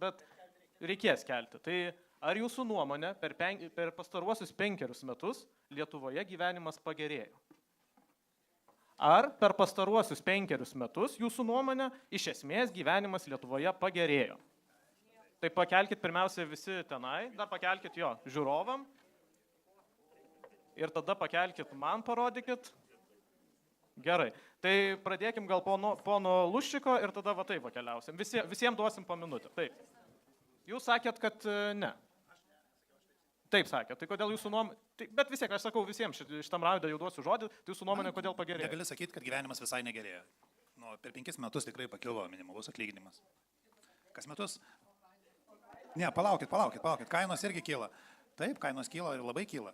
bet reikės kelti. Tai ar jūsų nuomonė per pastaruosius 5 metus Lietuvoje gyvenimas pagerėjo? Ar per pastaruosius 5 metus jūsų nuomonė iš esmės gyvenimas Lietuvoje pagerėjo? Tai pakelkit pirmiausia visi tenai, dar pakelkit jo žiūrovam ir tada pakelkit man, parodykit. Gerai, tai pradėkim gal pono Luščiko ir tada va taip keliausim. Visiems duosim po minutę. Taip. Jūs sakėt, kad ne. Taip sakėt, tai kodėl jūsų nuomonė, bet vis tiek aš sakau visiems šitam raidui jau duosiu žodį, tai jūsų nuomonė kodėl pagerėjo? Negali sakyti, kad gyvenimas visai negerėjo. Per 5 metus tikrai pakilo minimalus atlyginimas. Kas metus? Ne, palaukit, kainos irgi kyla. Taip, kainos kyla ir labai kyla.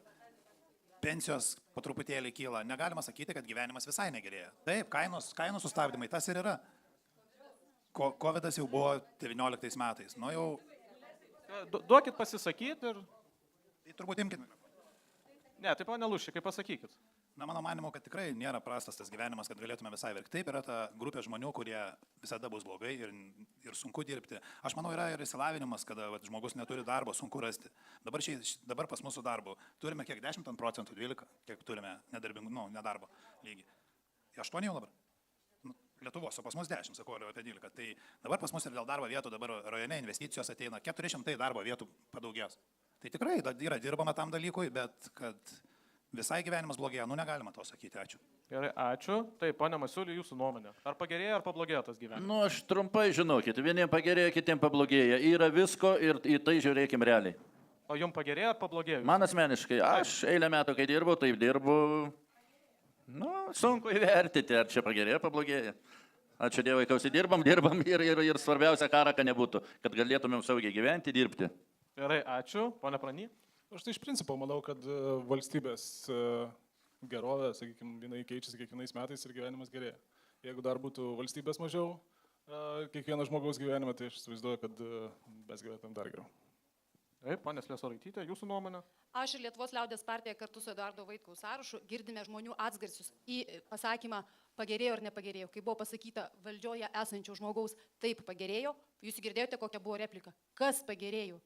Pensijos po truputėlį kyla. Negalima sakyti, kad gyvenimas visai negerėjo. Taip, kainos sustabdymai, tas ir yra. Covidas jau buvo 19 metais. Nu jau... Duokit pasisakyti ir... Tai turbūt imkite mikrofoną. Ne, tai pone Luščikai, pasakykit. Na, mano manimo, kad tikrai nėra prastas tas gyvenimas, kad galėtume visai verkti. Taip, yra ta grupė žmonių, kurie visada bus blogai ir sunku dirbti. Aš manau, yra ir išsilavinimas, kada žmogus neturi darbo, sunku rasti. Dabar pas mūsų darbo turime kiek 10 procentų, 12, kiek turime nedarbo lygį. 8 jau dabar. Lietuvos, o pas mus 10, sakau, apie 12. Tai dabar pas mus ir dėl darbo vietų, dabar rajone investicijos ateina, 400 darbo vietų padaugės. Tai tikrai yra dirbama tam dalykui, bet kad visai gyvenimas blogėja, negalima to sakyti. Ačiū. Gerai, ačiū. Taip, ponia Masiuli, jūsų nuomonė. Ar pagerėjo, ar pablogėjo tas gyvenimas? Aš trumpai žinokit, vieniem pagerėjo, kitiem pablogėjo. Yra visko ir į tai žiūrėkim realiai. O jums pagerėjo, ar pablogėjo? Man asmeniškai, aš eilę metų, kai dirbau, taip dirbu. Sunku įvertinti, ar čia pagerėjo, pablogėjo. Ačiū Dievui, kad dirbam ir svarbiausia karaka nebūtų, kad galėtumėm saugiai gyventi, dirbti. Gerai, ačiū. Pone Prany? Aš tai iš principo manau, kad valstybės gerovė, sakykime, jinai keičiasi kiekvienais metais ir gyvenimas gerėja. Jeigu dar būtų valstybės mažiau kiekvieno žmogaus gyvenime, tai aš įsivaizduoju, kad mes gyventumėm dar geriau. Taip, ponė Slesaraitytė, jūsų nuomonė? Aš ir Lietuvos liaudės partija kartu su Eduardo Vaitkaus sąrašu girdime žmonių atgarsius į pasakymą pagerėjo ar nepagerėjo. Kai buvo pasakyta valdžioje esančio žmogaus taip pagerėjo, jūs girdėjote, kokia buvo replika. Kas pagerėjo?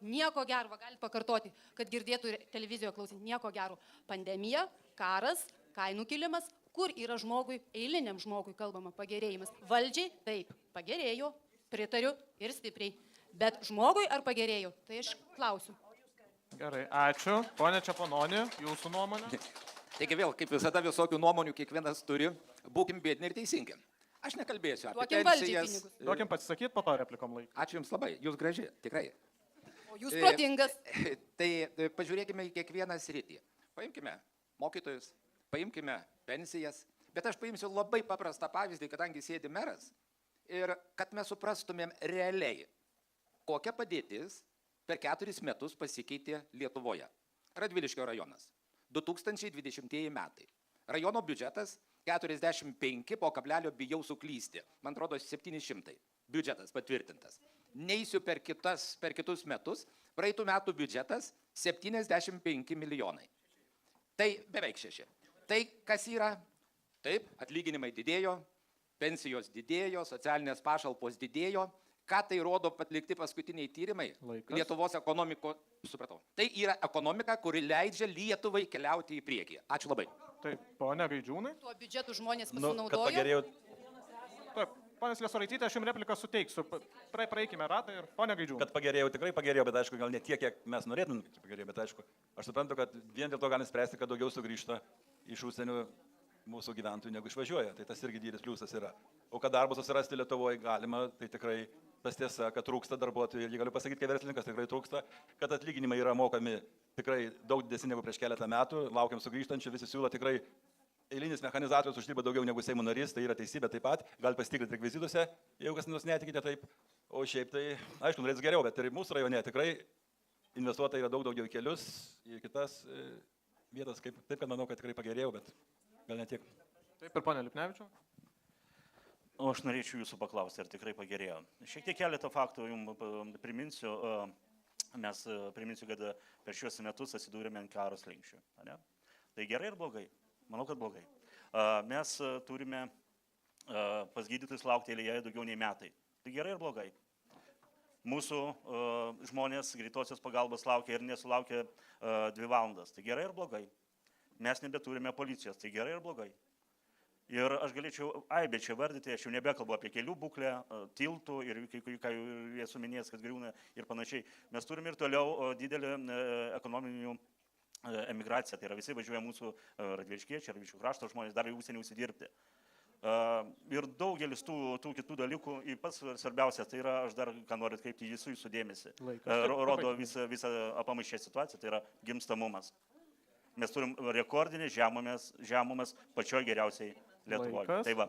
Nieko gero, galite pakartoti, kad girdėtų televizijoje klausyti. Nieko gero. Pandemija, karas, kainų kilimas, kur yra žmogui, eiliniam žmogui kalbama pagerėjimas. Valdžiai taip, pagerėjo, pritariu ir stipriai. Bet žmogui ar pagerėjo? Tai aš klausiu. Gerai, ačiū. Pone Čepononi, jūsų nuomonė? Taigi vėl, kaip visada, visokių nuomonių kiekvienas turi. Būkim biedni ir teisingi. Aš nekalbėsiu apie pensijas. Duokim pasisakyti, po to replikom laiką. Ačiū Jums labai, Jūs graži, tikrai. O Jūs protingas. Tai pažiūrėkime į kiekvieną sritį. Paimkime mokytojus, paimkime pensijas. Bet aš paimsiu labai paprastą pavyzdį, kadangi sėdi meras. Ir kad mes suprastumėm realiai, kokia padėtis per 4 metus pasikeitė Lietuvoje. Radviliškio rajonas. 2020 metai. Rajono biudžetas 45, po kablelio bijau suklysti. Man atrodo 700. Biudžetas patvirtintas. Neisiu per kitus metus. Praeitų metų biudžetas 75 milijonai. Tai beveik 6. Tai kas yra? Taip, atlyginimai didėjo, pensijos didėjo, socialinės pašalpos didėjo. Ką tai rodo atlikti paskutiniai tyrimai? Laikas. Lietuvos ekonomiko, supratau. Tai yra ekonomika, kuri leidžia Lietuvai keliauti į priekį. Ačiū labai. Taip, ponia Gaidžiūnai. Tuo biudžetu žmonės Kad pasinaudojo. pagerėjo. Taip, ponia Slesaraitytė, aš jums repliką suteiksiu. Praeikime ratą ir ponia Gaidžiūnai. Kad pagerėjo, tikrai pagerėjo, bet aišku, gal ne tiek, kiek mes norėtume, kad pagerėjo, bet aišku, aš suprantu, kad vien dėl to galim spręsti, kad daugiau sugrįžta iš užsienio mūsų gyventojų, negu išvažiuoja. Tai tas irgi didelis pliusas yra. O kad darbus susirasti Lietuvoje galima, tai tikrai tas tiesa, kad trūksta darbuotojų. Ir galiu pasakyti, kad verslininkas tikrai trūksta, kad atlyginimai yra mokami tikrai daug didesni negu prieš keletą metų. Laukiam sugrįžtančių, visi siūlo tikrai. Eilinis mechanizatorius uždirba daugiau negu Seimo narys, tai yra teisybė taip pat. Gali pasitikrinti rekvizituose, jeigu kas nors netikite taip. O šiaip tai, aišku, norėtų geriau, bet ir mūsų rajone tikrai investuota yra daug daugiau į kelius, į kitas vietas. Taip, kad manau, kad tikrai pagerėjau, bet gal ne tiek. Taip ir ponia Lipnevičiau. O aš norėčiau jūsų paklausti, ar tikrai pagerėjo. Šiek tiek keletą faktų jums priminsiu. Priminsiu, kad per šiuos metus atsidūrėme ant karo slenksčio. Tai gerai ir blogai? Manau, kad blogai. Mes turime pas gydytojus laukti eilėje daugiau nei metai. Tai gerai ir blogai? mūsų žmonės greitosios pagalbos laukia ir nesulaukia 2 valandas. Tai gerai ir blogai. Mes nebeturime policijos, tai gerai ir blogai. Ir aš galėčiau aibę čia vardyti, aš jau nebekalbu apie kelių būklę, tiltų ir ką jau esu minėjęs, kad griūna ir panašiai. Mes turime ir toliau didelį ekonominių emigraciją, tai yra visi važiuoja mūsų radviliškiečiai, Radviliškių krašto žmonės dar į užsienį užsidirbti. Ir daugelis tų kitų dalykų, ir pats svarbiausias, tai yra, aš dar ką noriu atkreipti jūsų dėmesį, rodo visą apamaišę situaciją, tai yra gimstamumas. Mes turim rekordinį žemumas pačioj geriausiai Lietuvoje. Laikas. Tai va.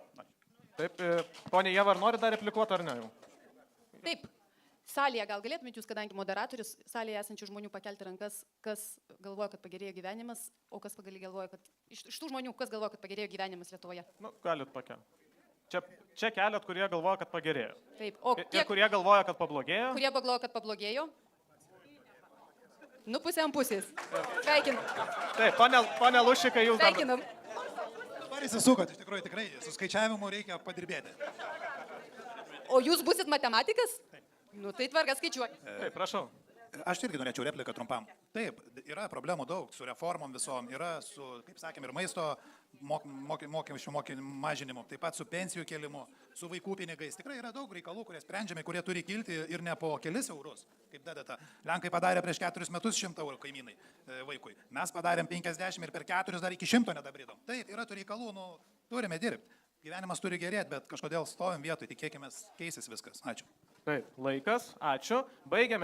Taip, ponė Ieva, ar nori dar replikuoti ar ne? Jau? Taip, salėje gal galėtumėte jūs, kadangi moderatorius, salėje esančių žmonių pakelti rankas, kas galvoja, kad pagerėjo gyvenimas, o kas galvoja, kad iš tų žmonių, kas galvoja, kad pagerėjo gyvenimas Lietuvoje? Nu, galit pakelti. Čia keliat, kurie galvoja, kad pagerėjo. Taip, o Ir kiek, kurie galvoja, kad pablogėjo. kurie galvoja, kad pablogėjo? Nu, pusė ant pusės. Sveikinam. Taip, ponė Lušikai, jūs dar... Sveikinam. Dabar įsisukot, iš tikrųjų tikrai su skaičiavimu reikia padirbėti. O jūs busit matematikas? Nu, tai tvarka skaičiuoti. Taip, prašau. Aš irgi norėčiau repliką trumpam. Taip, yra problemų daug su reformom visom, yra su, kaip sakėm, ir maisto mokesčių mažinimu, taip pat su pensijų kėlimu, su vaikų pinigais. Tikrai yra daug reikalų, kurie sprendžiami, kurie turi kilti ir ne po kelis eurus, kaip dedate. Lenkai padarė prieš 4 metus 100 eurų kaimynai vaikui. Mes padarėm 50 ir per 4 dar iki 100 nedabridom. Taip, yra tų reikalų, nu, turime dirbti. Gyvenimas turi gerėti, bet kažkodėl stovim vietoj, tikėkime, keisis viskas. Ačiū. Taip, laikas, ačiū. Baigiame.